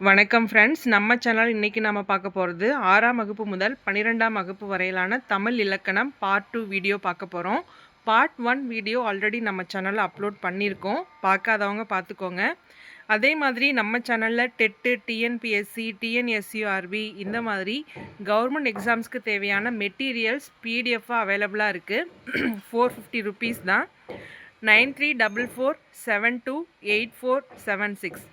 வணக்கம் ஃப்ரெண்ட்ஸ், நம்ம சேனல் இன்றைக்கி நம்ம பார்க்க போகிறது 6ஆம் வகுப்பு முதல் 12ஆம் வகுப்பு வரையிலான தமிழ் இலக்கணம் பார்ட் 2 வீடியோ பார்க்க போகிறோம். பார்ட் 1 வீடியோ ஆல்ரெடி நம்ம சேனலில் அப்லோட் பண்ணியிருக்கோம், பார்க்காதவங்க பார்த்துக்கோங்க. அதே மாதிரி நம்ம சேனலில் டெட்டு, டிஎன்பிஎஸ்சி, டிஎன்எஸ்யூஆர்பி இந்த மாதிரி கவர்மெண்ட் எக்ஸாம்ஸ்க்கு தேவையான மெட்டீரியல்ஸ் பிடிஎஃபாக அவைலபிளாக இருக்குது. 450 rupees தான். 9344728476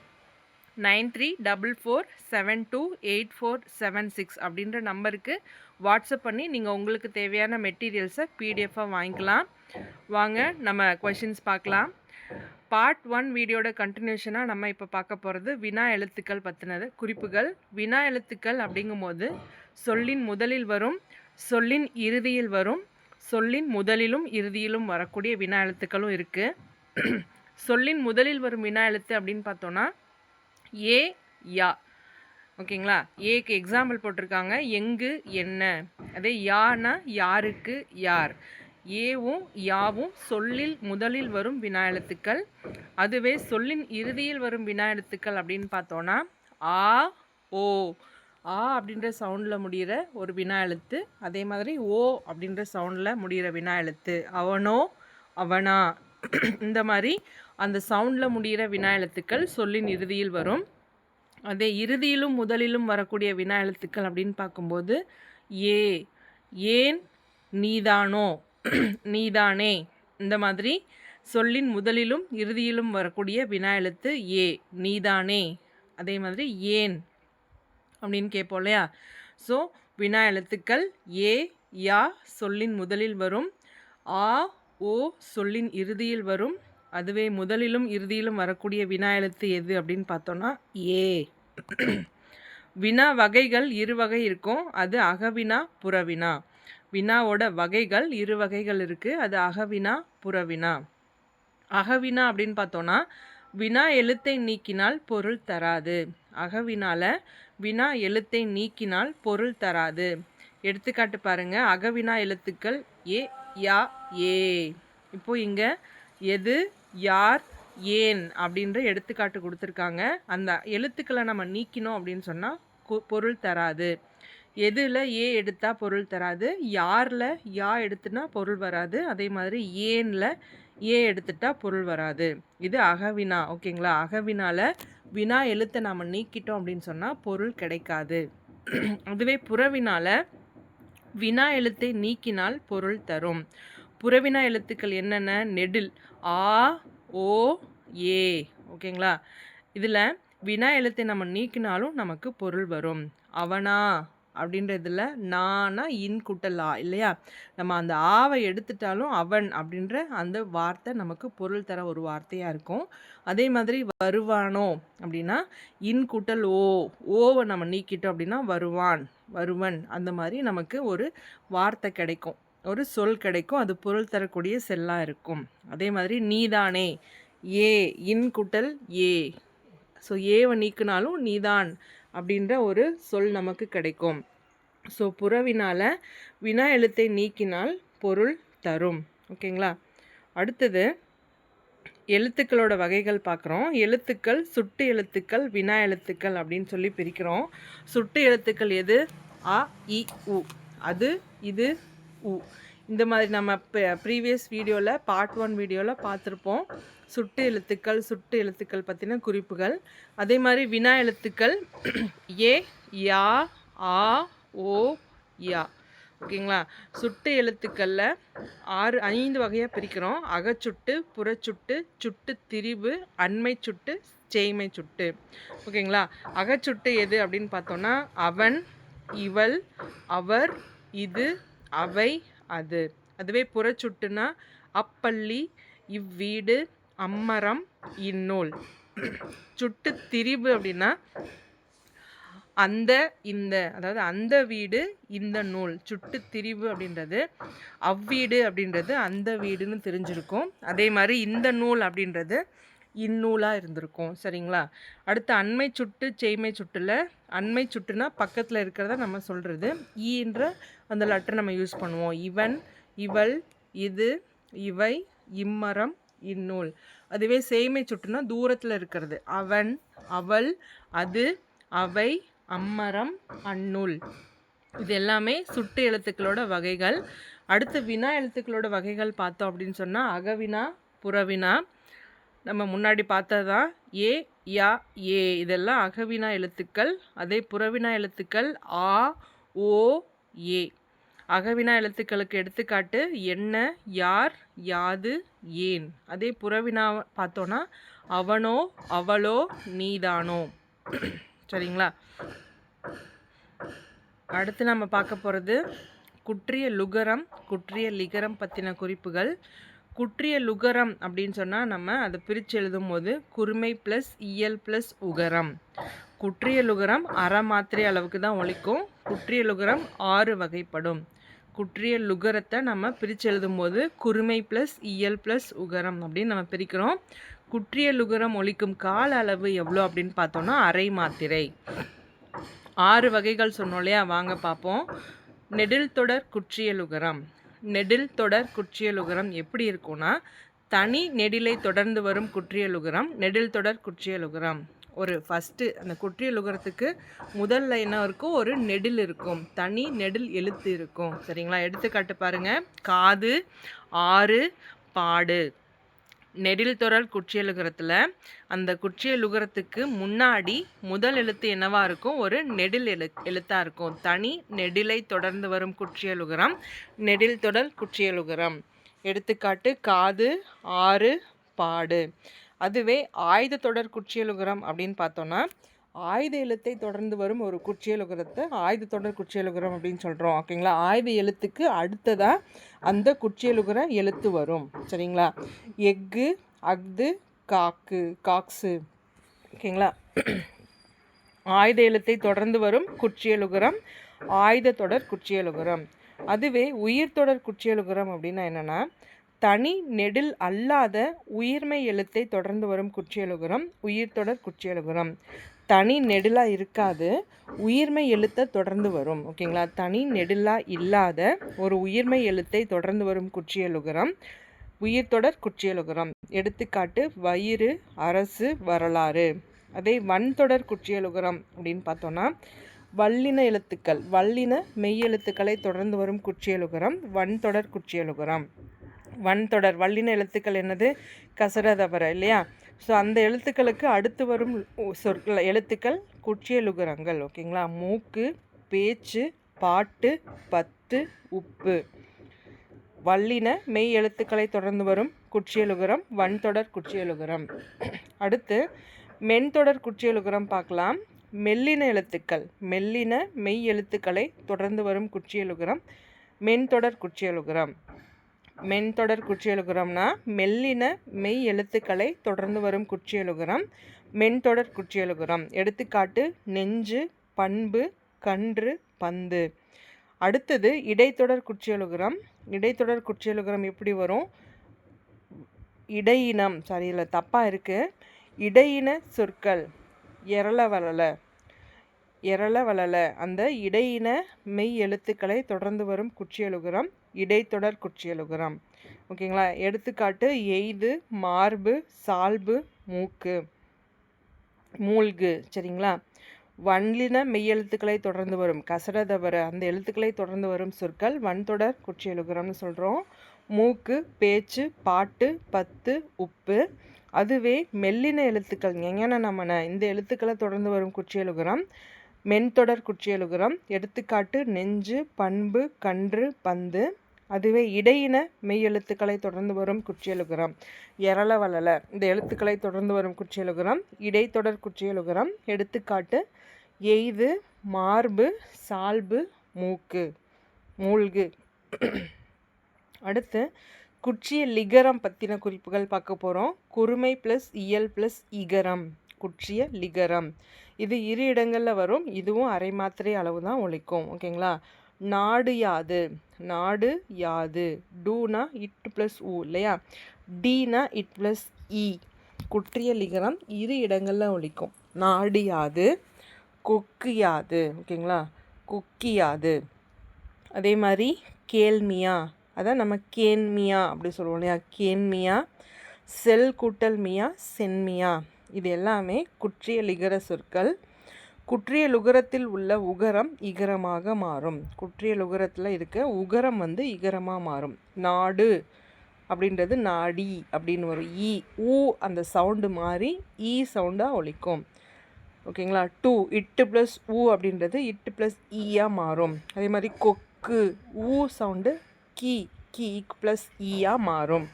9344728476 அப்படின்ற நம்பருக்கு வாட்ஸ்அப் பண்ணி நீங்கள் உங்களுக்கு தேவையான மெட்டீரியல்ஸை பிடிஎஃபாக வாங்கிக்கலாம். வாங்க நம்ம கொஷின்ஸ் பார்க்கலாம். பார்ட் 1 வீடியோட கண்டினியூஷனாக நம்ம இப்போ பார்க்க போகிறது வினா எழுத்துக்கள் பற்றினது குறிப்புகள். வினா எழுத்துக்கள் அப்படிங்கும்போது சொல்லின் முதலில் வரும், சொல்லின் இறுதியில் வரும், சொல்லின் முதலிலும் இறுதியிலும் வரக்கூடிய வினா எழுத்துக்களும் இருக்குது. சொல்லின் முதலில் வரும் வினா எழுத்து அப்படின்னு பார்த்தோன்னா ஏ, யா. ஓகேங்களா? ஏக்கு எக்ஸாம்பிள் போட்டிருக்காங்க, எங்கு, என்ன. அதே யானா யாருக்கு, யார். ஏவும் யாவும் சொல்லில் முதலில் வரும் வினா எழுத்துக்கள். அதுவே சொல்லின் இறுதியில் வரும் வினா எழுத்துக்கள் அப்படின்னு பார்த்தோன்னா ஆ, ஓ. ஆ அப்படின்ற சவுண்டில் முடிகிற ஒரு வினா எழுத்து, அதே மாதிரி ஓ அப்படின்ற சவுண்டில் முடிகிற வினா எழுத்து. அவனோ, அவனா. இந்த மாதிரி அந்த சவுண்டில் முடிகிற வினா எழுத்துக்கள் சொல்லின் இறுதியில் வரும். அதே இறுதியிலும் முதலிலும் வரக்கூடிய வினா எழுத்துக்கள் அப்படின்னு பார்க்கும்போது ஏ, ஏன், நீதானோ, நீதானே. இந்த மாதிரி சொல்லின் முதலிலும் இறுதியிலும் வரக்கூடிய வினா எழுத்து ஏ, நீதானே. அதே மாதிரி ஏன் அப்படின்னு கேட்போம் இல்லையா? ஸோ வினா எழுத்துக்கள் ஏ, யா சொல்லின் முதலில் வரும், ஆ, ஓ சொல்லின் இறுதியில் வரும். அதுவே முதலிலும் இறுதியிலும் வரக்கூடிய வினா எழுத்து எது அப்படின்னு பார்த்தோன்னா ஏ. வினா வகைகள் இரு வகை இருக்கும், அது அகவினா, புறவினா. வினாவோட வகைகள் இரு வகைகள் இருக்குது, அது அகவினா, புறவினா. அகவினா அப்படின்னு பார்த்தோன்னா வினா எழுத்தை நீக்கினால் பொருள் தராது. அகவினால வினா எழுத்தை நீக்கினால் பொருள் தராது. எடுத்துக்காட்டு பாருங்க, அகவினா எழுத்துக்கள் ஏ, யா, ஏ. இப்போ இங்கே எது, யார், ஏன் அப்படின்ற எடுத்துக்காட்டு கொடுத்துருக்காங்க. அந்த எழுத்துக்களை நம்ம நீக்கினோம் அப்படின்னு சொன்னால் பொருள் தராது. எதில் ஏ எடுத்தால் பொருள் தராது, யாரில் யா எடுத்துனா பொருள் வராது, அதே மாதிரி ஏனில் ஏ எடுத்துட்டா பொருள் வராது. இது அகவினா. ஓகேங்களா? அகவினால வினா எழுத்தை நாம் நீக்கிட்டோம் அப்படின்னு சொன்னால் பொருள் கிடைக்காது. அதுவே புறவினால வினா எழுத்தை நீக்கினால் பொருள் தரும். புறவினா எழுத்துக்கள் என்னென்ன? நெடில் ஆ, ஓ, ஏ. ஓகேங்களா? இதில் வினா எழுத்தை நம்ம நீக்கினாலும் நமக்கு பொருள் வரும். அவனா அப்படின்றதுல நானா இன் குட்டலா இல்லையா? நம்ம அந்த ஆவை எடுத்துட்டாலும் அவன் அப்படின்ற அந்த வார்த்தை நமக்கு பொருள் தர ஒரு வார்த்தையாக இருக்கும். அதே மாதிரி வருவானோ அப்படின்னா இன் குட்டல் ஓ, ஓவை நம்ம நீக்கிட்டோம் அப்படின்னா வருவான், வருவன். அந்த மாதிரி நமக்கு ஒரு வார்த்தை கிடைக்கும், ஒரு சொல் கிடைக்கும், அது பொருள் தரக்கூடிய செல்லாக இருக்கும். அதே மாதிரி நீதானே, ஏ இன் குட்டல் ஏ. ஸோ ஏவை நீக்கினாலும் நீதான் அப்படின்ற ஒரு சொல் நமக்கு கிடைக்கும். ஸோ புறவினால் வினா எழுத்தை நீக்கினால் பொருள் தரும். ஓகேங்களா? அடுத்தது எழுத்துக்களோட வகைகள் பார்க்குறோம். எழுத்துக்கள் சுட்டு எழுத்துக்கள், வினா எழுத்துக்கள் அப்படின்னு சொல்லி பிரிக்கிறோம். சுட்டு எழுத்துக்கள் எது? அ, இ, உ. அது, இது, உ. இந்த மாதிரி நம்ம ப்ரீவியஸ் வீடியோவில் பார்ட் 1 வீடியோவில் பார்த்துருப்போம். சுட்டு எழுத்துக்கள் பற்றின குறிப்புகள். அதே மாதிரி வினா எழுத்துக்கள் ஏ, யா, ஆ, ஓ, யா. ஓகேங்களா? சுட்டு எழுத்துக்களில் 5 வகையாக பிரிக்கிறோம். அகச்சுட்டு, புறச்சுட்டு, சுட்டு திரிபு, அண்மை சுட்டு, செய்மை சுட்டு. ஓகேங்களா? அகச்சுட்டு எது அப்படின்னு பார்த்தோன்னா அவன், இவள், அவர், இது, அவை, அது. அதுவே புறச்சுட்டுனா அப்பள்ளி, இவ்வீடு, அம்மரம், இந்நூல். சுட்டு திரிபு அப்படின்னா அந்த, இந்த, அதாவது அந்த வீடு, இந்த நூல். சுட்டு திரிவு அப்படின்றது அவ்வீடு அப்படின்றது அந்த வீடுன்னு தெரிஞ்சிருக்கும். அதே மாதிரி இந்த நூல் அப்படின்றது இந்நூலாக இருந்திருக்கும். சரிங்களா? அடுத்து அண்மை சுட்டு, செய்மை சுட்டில் அண்மை சுட்டுனா பக்கத்தில் இருக்கிறத நம்ம சொல்கிறது. ஈன்ற அந்த லெட்டர் நம்ம யூஸ் பண்ணுவோம். இவன், இவள், இது, இவை, இம்மரம், இந்நூல். அதுவே செய்மை சுட்டுனா தூரத்தில் இருக்கிறது. அவன், அவள், அது, அவை, அம்மரம், அந்நூல். இது எல்லாமே சுட்டு எழுத்துக்களோட வகைகள். அடுத்து வினா எழுத்துக்களோட வகைகள் பார்த்தோம் அப்படின்னு சொன்னால் அகவினா, புறவினா. நம்ம முன்னாடி பார்த்தது தான் ஏ, யா, ஏ இதெல்லாம் அகவினா எழுத்துக்கள். அதே புறவினா எழுத்துக்கள் ஆ, ஓ, ஏ. அகவினா எழுத்துக்களுக்கு எடுத்துக்காட்டு என்ன, யார், யாது, ஏன். அதே புறவினா பார்த்தோன்னா அவனோ, அவளோ, நீதானோ. சரிங்களா? அடுத்து நம்ம பார்க்க போகிறது குற்றிய லுகரம், குற்றிய லிகரம் பற்றின குறிப்புகள். குற்றிய லுகரம் அப்படின்னு சொன்னால் நம்ம அதை பிரித்து எழுதும் போது குறுமை ப்ளஸ் இயல் ப்ளஸ் உகரம். குற்றிய லுகரம் அரை மாத்திரை அளவுக்கு தான் ஒலிக்கும். குற்றிய லுகரம் 6 வகைப்படும். குற்றிய லுகரத்தை நம்ம பிரித்து எழுதும் போது குறுமை ப்ளஸ் இயல் ப்ளஸ் உகரம் அப்படின்னு நம்ம பிரிக்கிறோம். குற்றிய லுகரம் ஒலிக்கும் கால அளவு எவ்வளோ அப்படின்னு பார்த்தோன்னா அரை மாத்திரை. 6 வகைகள் சொன்னோம் இல்லையா, வாங்க பார்ப்போம். நெடில் தொடர் குற்றியலுகரம். நெடில் தொடர் குற்றியலுகரம் எப்படி இருக்கும்னா தனி நெடிலை தொடர்ந்து வரும் குற்றியலுகரம் நெடில் தொடர் குற்றியலுகரம். ஒரு ஃபஸ்ட்டு அந்த குற்றியலுகரத்துக்கு முதல் லைனாக இருக்கும், ஒரு நெடில் இருக்கும், தனி நெடில் எழுத்து இருக்கும். சரிங்களா? எடுத்துக்காட்டு பாருங்கள். காது, ஆறு, பாடு. நெடில் தொடர் குற்றியலுகரத்தில் அந்த குற்றியலுகரத்துக்கு முன்னாடி முதல் எழுத்து என்னவாக இருக்கும், ஒரு நெடில் எழுத்தாக இருக்கும். தனி நெடிலை தொடர்ந்து வரும் குற்றியலுகரம் நெடில் தொடர் குற்றியலுகரம். எடுத்துக்காட்டு காது, ஆறு, பாடு. அதுவே ஆயுத தொடர் குற்றியலுகரம் அப்படின்னு பார்த்தோன்னா ஆயுத எழுத்தை தொடர்ந்து வரும் ஒரு குற்றியலுகரத்தை ஆயுத தொடர் குற்றியலுகரம் அப்படின்னு சொல்கிறோம். ஓகேங்களா? ஆயுத எழுத்துக்கு அடுத்ததாக அந்த குற்றியலுகர எழுத்து வரும். சரிங்களா? எஃகு, அஃது, காக்கு, காக்ஸு. ஓகேங்களா? ஆயுத எழுத்தை தொடர்ந்து வரும் குற்றியலுகரம் ஆயுத தொடர் குற்றியலுகரம். அதுவே உயிர் தொடர் குற்றியலுகரம் அப்படின்னா என்னென்னா தனி நெடில் அல்லாத உயிர்மை எழுத்தை தொடர்ந்து வரும் குற்றியலுகரம் உயிர் தொடர் குற்றியலுகரம். தனி நெடிலாக இருக்காது, உயிர்மை எழுத்தை தொடர்ந்து வரும். ஓகேங்களா? தனி நெடிலாக இல்லாத ஒரு உயிர்மை எழுத்தை தொடர்ந்து வரும் குற்றியலுகரம் உயிர் தொடர் குற்றியலுகரம். எடுத்துக்காட்டு வயிறு, அரசு, வரலாறு. அதே வன்தொடர் குற்றியலுகரம் அப்படின்னு பார்த்தோன்னா வல்லின எழுத்துக்கள் வல்லின மெய் எழுத்துக்களை தொடர்ந்து வரும் குற்றியலுகரம் வன்தொடர் குற்றியலுகரம். வன்தொடர் வல்லின எழுத்துக்கள் என்னது, கசரதபர இல்லையா? ஸோ அந்த எழுத்துக்களுக்கு அடுத்து வரும் சொற்கள் எழுத்துக்கள் குற்றியலுகரங்கள். ஓகேங்களா? மூக்கு, பேச்சு, பாட்டு, பத்து, உப்பு. வல்லின மெய் எழுத்துக்களை தொடர்ந்து வரும் குற்றியலுகரம் வன்தொடர் குற்றியலுகரம். அடுத்து மென்தொடர் குற்றியலுகரம் பார்க்கலாம். மெல்லின எழுத்துக்கள் மெல்லின மெய் எழுத்துக்களை தொடர்ந்து வரும் குற்றியலுகரம் மென்தொடர் குற்றியலுகரம். மென்தொடர் குற்றியலுகரம்னா மெல்லின மெய் எழுத்துக்களை தொடர்ந்து வரும் குற்றியலுகரம் மென்தொடர் குற்றியலுகரம். எடுத்துக்காட்டு நெஞ்சு, பண்பு, கன்று, பந்து. அடுத்தது இடைத்தொடர் குற்றியலுகரம். இடைத்தொடர் குற்றியலுகரம் எப்படி வரும், இடையினம் சாரி இல்லை தப்பாக இருக்குது. இடையின சொற்கள் எரளவளல எரளவளல அந்த இடையின மெய் எழுத்துக்களை தொடர்ந்து வரும் குற்றியலுகரம் இடைத்தொடர் குற்றியலுகரம். ஓகேங்களா? எடுத்துக்காட்டு எய்து, மார்பு, சால்பு, மூக்கு, மூழ்கு. சரிங்களா? வன்லின மெய் எழுத்துக்களை தொடர்ந்து வரும் கசரதவர அந்த எழுத்துக்களை தொடர்ந்து வரும் சொற்கள் வன்தொடர் குற்றியலுகரம்னு சொல்கிறோம். மூக்கு, பேச்சு, பாட்டு, பத்து, உப்பு. அதுவே மெல்லின எழுத்துக்கள் எங்கன நம்மன இந்த எழுத்துக்களை தொடர்ந்து வரும் குற்றியலுகரம் மென்தொடர் குற்றியலுகரம். எடுத்துக்காட்டு நெஞ்சு, பண்பு, கன்று, பந்து. அதுவே இடையின மெய் எழுத்துக்களை தொடர்ந்து வரும் குற்றியலுகரம் எரளவளல இந்த எழுத்துக்களை தொடர்ந்து வரும் குற்றியலுகரம் இடைத்தொடர் குற்றியலுகரம். எடுத்துக்காட்டு எய்து, மார்பு, சால்பு, மூக்கு, மூழ்கு. அடுத்து குற்றிய லிகரம் பற்றின குறிப்புகள் பார்க்க போகிறோம். குறுமை ப்ளஸ் இயல் ப்ளஸ் இகரம் குற்றிய லிகரம். இது இரு இடங்களில் வரும். இதுவும் அரை மாத்திரை அளவு தான் ஒலிக்கும். ஓகேங்களா? நாடு யாது, நாடு யாது. டூனா இட் ப்ளஸ் ஊ இல்லையா, டீனா இட் ப்ளஸ் இ. குற்றிய லிகரம் இரு இடங்களில் ஒலிக்கும். நாடு யாது, கொக்கு யாது. ஓகேங்களா? கொக்கி யாது. அதே மாதிரி கேள்மியா, அதான் நம்ம கேன்மியா அப்படி சொல்லுவோம் இல்லையா, கேன்மியா. செல் கூட்டல் மியா, சென்மியா. இது எல்லாமே குற்றிய லிகர சொற்கள். குற்றிய லுகரத்தில் உள்ள உகரம் இகரமாக மாறும். குற்றிய லுகரத்தில் இருக்க உகரம் வந்து இகரமாக மாறும். நாடு அப்படின்றது நாடி அப்படின்னு வரும். ஊ அந்த சவுண்டு மாறி சவுண்டாக ஒலிக்கும். ஓகேங்களா. இட்டு ப்ளஸ் ஊ அப்படின்றது இட்டு ப்ளஸ் ஈயாக மாறும். அதே மாதிரி கொக்கு ஊ சவுண்டு கீ ப்ளஸ் ஈயாக மாறும்.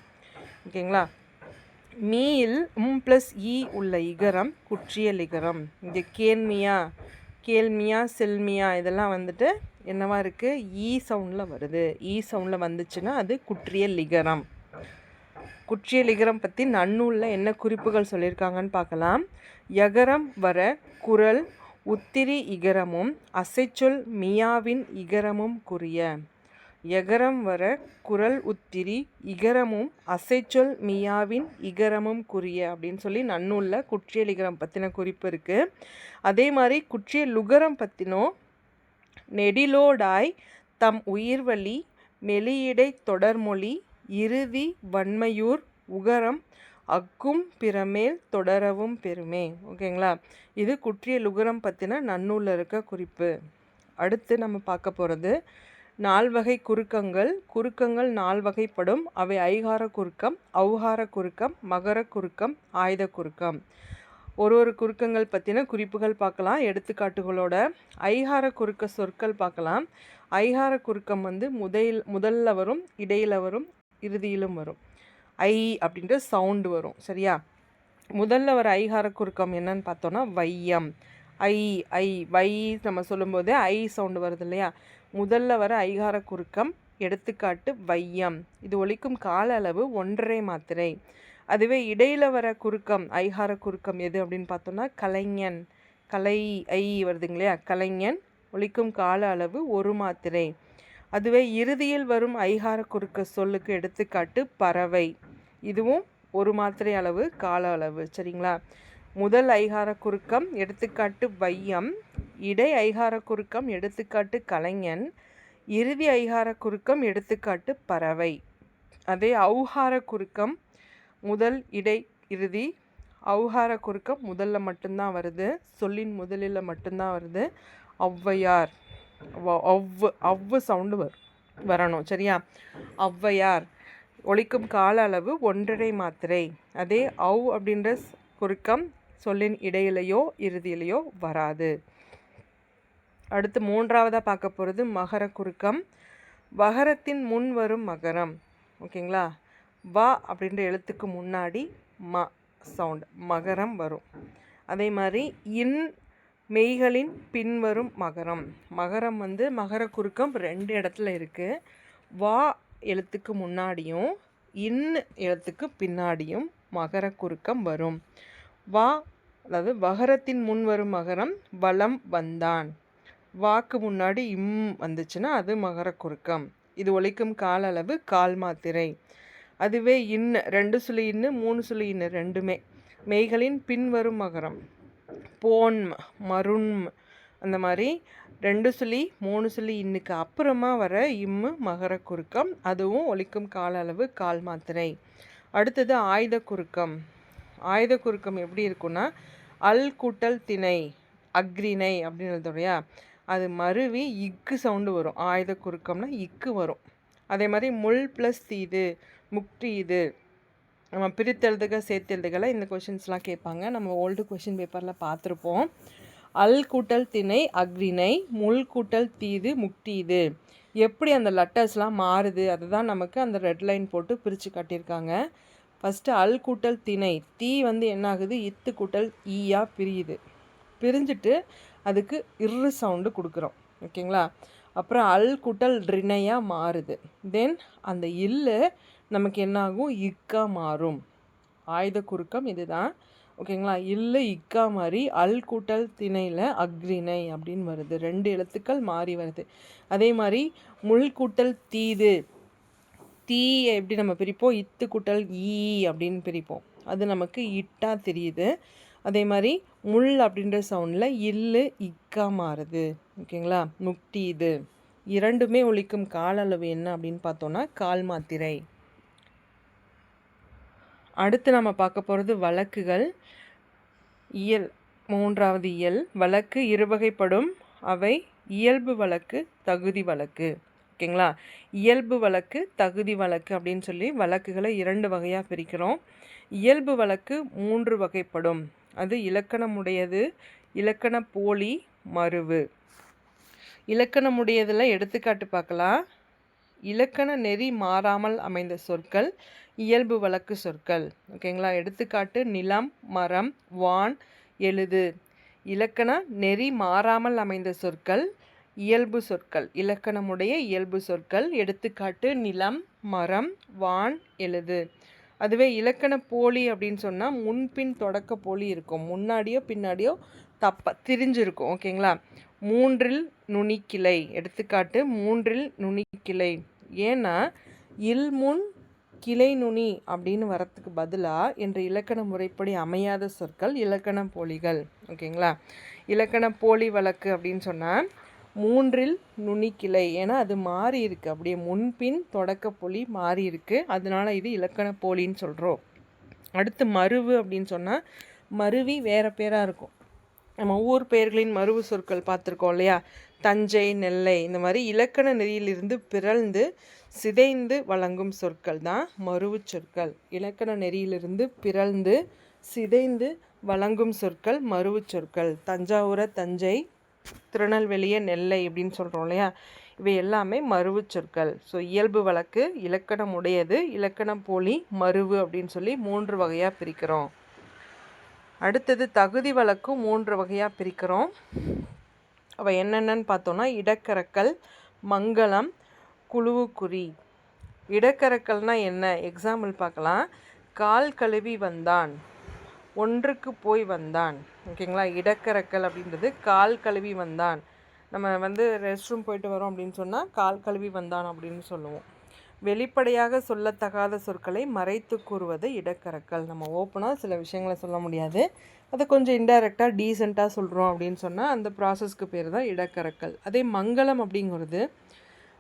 ஓகேங்களா. மீயில் ப்ளஸ் உள்ள இகரம் குற்றியல் இகரம். இங்கே கேள்மியா செல்மியா இதெல்லாம் வந்துட்டு என்னவா இருக்குது, சவுண்டில் வருது. சவுண்டில் வந்துச்சுன்னா அது குற்றியல் இகரம். குற்றியல் இகரம் பற்றி நன்னூலில் என்ன குறிப்புகள் சொல்லியிருக்காங்கன்னு பார்க்கலாம். யகரம் வர குரல் உத்திரி இகரமும் அசைச்சொல் மியாவின் இகரமும் குறிய. யகரம் வர குரல் உத்திரி இகரமும் அசைச்சொல் மியாவின் இகரமும் குறிய அப்படின்னு சொல்லி நன்னூலில் குற்றியல் இகரம் பற்றின குறிப்பு இருக்குது. அதே மாதிரி குற்றியல் லுகரம் பற்றினோம். நெடிலோடாய் தம் உயிர்வழி மெலியிடை தொடர்மொழி இறுதி வன்மையூர் உகரம் அக்கும் பிறமேல் தொடரவும் பெருமே. ஓகேங்களா. இது குற்றியல் லுகரம் பற்றின நன்னூலில் இருக்க குறிப்பு. அடுத்து நம்ம பார்க்க போகிறது நால்வகை குறுக்கங்கள். குறுக்கங்கள் 4 வகைப்படும். அவை ஐகார குறுக்கம், ஔகார குறுக்கம், மகர குறுக்கம், ஆயுத குறுக்கம். ஒரு குறுக்கங்கள் பற்றின குறிப்புகள் பார்க்கலாம் எடுத்துக்காட்டுகளோட. ஐகார குறுக்க சொற்கள் பார்க்கலாம். ஐகார குறுக்கம் வந்து முதல்ல வரும், இடையில் வரும், இறுதியிலும் வரும். அப்படின்ற சவுண்டு வரும். சரியா. முதல்ல வர ஐகார குறுக்கம் என்னன்னு பார்த்தோன்னா வையம். வை நம்ம சொல்லும்போது சவுண்டு வருது இல்லையா. முதல்ல வர ஐகார குறுக்கம் எடுத்துக்காட்டு வையம். இது ஒலிக்கும் கால அளவு 1.5 மாத்திரை. அதுவே இடையில வர குறுக்கம் ஐகார குறுக்கம் எது அப்படின்னு பார்த்தோன்னா கலைஞன். வருதுங்க இல்லையா. கலைஞன் ஒலிக்கும் கால அளவு 1 மாத்திரை. அதுவே இறுதியில் வரும் ஐகார குறுக்க சொல்லுக்கு எடுத்துக்காட்டு பறவை. இதுவும் 1 மாத்திரை அளவு கால அளவு. சரிங்களா. முதல் ஐகார குறுக்கம் எடுத்துக்காட்டு வையம், இடை ஐகார குறுக்கம் எடுத்துக்காட்டு கலைஞன், இறுதி ஐகார குறுக்கம் எடுத்துக்காட்டு பறவை. அதே ஔகார குறுக்கம் முதல் இடை இறுதி. ஔகார குறுக்கம் முதல்ல மட்டும்தான் வருது, சொல்லின் முதலில் மட்டும்தான் வருது. ஔவையார் ஒவ்வு சவுண்டு வரணும். சரியா. ஔவையார் ஒலிக்கும் கால அளவு 1.5 மாத்திரை. அதே அப்படின்ற குறுக்கம் சொல்லின் இடையிலையோ இறுதியிலையோ வராது. அடுத்து 3ஆவதாக பார்க்க போகிறது மகர குறுக்கம். வகரத்தின் முன் வரும் மகரம். ஓகேங்களா. வா அப்படின்ற எழுத்துக்கு முன்னாடி சவுண்ட் மகரம் வரும். அதே மாதிரி மெய்களின் பின்வரும் மகரம். மகரம் வந்து மகர குறுக்கம் 2 இடத்துல இருக்குது. வா எழுத்துக்கு முன்னாடியும் எழுத்துக்கு பின்னாடியும் மகர குறுக்கம் வரும். அதாவது வகரத்தின் முன் வரும் மகரம் வலம் வந்தான். வாக்கு முன்னாடி வந்துச்சுன்னா அது மகர குறுக்கம். இது ஒலிக்கும் கால அளவு 1/4 மாத்திரை. அதுவே 2 சுழி 3 சுழி ரெண்டுமே மெய்களின் பின்வரும் மகரம். போன் மருண் அந்த மாதிரி 2 சுழி 3 சுழி அப்புறமா வர மகர குறுக்கம். அதுவும் ஒலிக்கும் கால அளவு 1/4 மாத்திரை. அடுத்தது ஆயுத குறுக்கம். ஆயுத குறுக்கம் எப்படி இருக்குன்னா அல் கூட்டல் திணை அக்ரிணை அப்படின்னு எழுதுறையா, அது மருவி சவுண்டு வரும். ஆயுத குறுக்கம்னா வரும். அதே மாதிரி முள் ப்ளஸ் தீது முக்தி. இது நம்ம பிரித்தெழுதுக சேர்த்தெழுதுகளை இந்த கொஷின்ஸ்லாம் கேட்பாங்க. நம்ம ஓல்டு கொஷின் பேப்பரில் பார்த்துருப்போம். அல் கூட்டல் திணை அக்ரிணை, முள் கூட்டல் தீது முக்தி. இது எப்படி அந்த லெட்டர்ஸ்லாம் மாறுது அதுதான் நமக்கு அந்த ரெட் லைன் போட்டு பிரித்து காட்டியிருக்காங்க. ஃபஸ்ட்டு அல் கூட்டல் திணை வந்து என்ன ஆகுது, கூட்டல் பிரியுது. பிரிஞ்சுட்டு அதுக்கு சவுண்டு கொடுக்குறோம். ஓகேங்களா. அப்புறம் அல் கூட்டல் ரிணையாக மாறுது. தென் அந்த நமக்கு என்ன ஆகும், மாறும். ஆயுத குறுக்கம் இதுதான். ஓகேங்களா. மாதிரி அல் கூட்டல் திணையில் அக்ரிணை அப்படின்னு வருது. 2 எழுத்துக்கள் மாறி வருது. அதே மாதிரி முள் கூட்டல் தீது எப்படி நம்ம பிரிப்போம், கூட்டல் அப்படின்னு பிரிப்போம். அது நமக்கு தெரியுது. அதே மாதிரி முள் அப்படின்ற சவுண்டில் மாறுது. ஓகேங்களா. முக்தி. இது இரண்டுமே ஒலிக்கும் கால அளவு என்ன அப்படின்னு பார்த்தோன்னா 1/4 மாத்திரை. அடுத்து நம்ம பார்க்க போகிறது வழக்குகள். மூன்றாவது இயல். வழக்கு இருவகைப்படும். அவை இயல்பு வழக்கு, தகுதி வழக்கு. ஓகேங்களா? இயல்பு வழக்கு, தகுதி வழக்கு அப்படின்னு சொல்லி வழக்குகளை 2 வகையாக பிரிக்கிறோம். இயல்பு வழக்கு 3 வகைப்படும். அது இலக்கணமுடையது, இலக்கண போலி, மருவு. இலக்கணமுடையதில் எடுத்துக்காட்டு பார்க்கலாம். இலக்கண நெறி மாறாமல் அமைந்த சொற்கள் இயல்பு வழக்கு சொற்கள். ஓகேங்களா? எடுத்துக்காட்டு நிலம், மரம், வான், எழுது. இலக்கண நெறி மாறாமல் அமைந்த சொற்கள் இயல்பு சொற்கள், இலக்கணமுடைய இயல்பு சொற்கள். எடுத்துக்காட்டு நிலம், மரம், வான், எழுது. அதுவே இலக்கண போலி அப்படின்னு சொன்னால் முன்பின் தொடக்க போலி இருக்கும். முன்னாடியோ பின்னாடியோ திரிஞ்சிருக்கும். ஓகேங்களா? மூன்றில் நுனிக்கிளை. எடுத்துக்காட்டு மூன்றில் நுனிக்கிளை. ஏன்னா இல்முன் கிளை நுனி அப்படின்னு வரத்துக்கு பதிலாக என்ற இலக்கண முறைப்படி அமையாத சொற்கள் இலக்கண போலிகள். ஓகேங்களா? இலக்கண போலி வழக்கு அப்படின்னு சொன்னால் மூன்றில் நுனிக்கிளை. ஏன்னா அது மாறி இருக்குது, அப்படியே முன்பின் தொடக்க போலி மாறி இருக்குது, அதனால இது இலக்கண போலின்னு சொல்கிறோம். அடுத்து மருவு அப்படின்னு சொன்னால் மருவி வேறு பேராக இருக்கும். நம்ம ஊர் பெயர்களின் மருவு சொற்கள் பார்த்துருக்கோம் இல்லையா? தஞ்சை, நெல்லை, இந்த மாதிரி இலக்கண நெறியிலிருந்து பிறழ்ந்து சிதைந்து வழங்கும் சொற்கள் தான் மருவு சொற்கள். இலக்கண நெறியிலிருந்து பிறழ்ந்து சிதைந்து வழங்கும் சொற்கள் மருவு சொற்கள். தஞ்சாவூரை தஞ்சை, திருநெல்வேலியை நெல்லை அப்படின்னு சொல்கிறோம் இல்லையா? இவை எல்லாமே மருவு சொற்கள். ஸோ இயல்பு வழக்கு, இலக்கணம் உடையது, இலக்கணம் போலி, மருவு அப்படின்னு சொல்லி 3 வகையாக பிரிக்கிறோம். அடுத்தது தகுதி வழக்கும் 3 வகையாக பிரிக்கிறோம். அவை என்னென்னு பார்த்தோன்னா இடக்கரக்கல், மங்களம், குழுவுக்குறி. இடக்கரக்கல்னால் என்ன? எக்ஸாம்பிள் பார்க்கலாம். கால் கழுவி வந்தான், ஒன்றுக்கு போய் வந்தான். ஓகேங்களா? இடக்கரக்கல் அப்படின்றது கால் கழுவி வந்தான். நம்ம ரெஸ்ட் ரூம் போயிட்டு வரோம் அப்படின்னு சொன்னால் கால் கழுவி வந்தான் அப்படின்னு சொல்லுவோம். வெளிப்படையாக சொல்லத்தகாத சொற்களை மறைத்து கூறுவது இடக்கரக்கல். நம்ம ஓப்பனாக சில விஷயங்களை சொல்ல முடியாது, அதை கொஞ்சம் இன்டைரக்டாக டீசெண்டாக சொல்கிறோம் அப்படின்னு சொன்னால் அந்த ப்ராசஸ்க்கு பேர் தான் இடக்கரக்கல். அதே மங்களம் அப்படிங்கிறது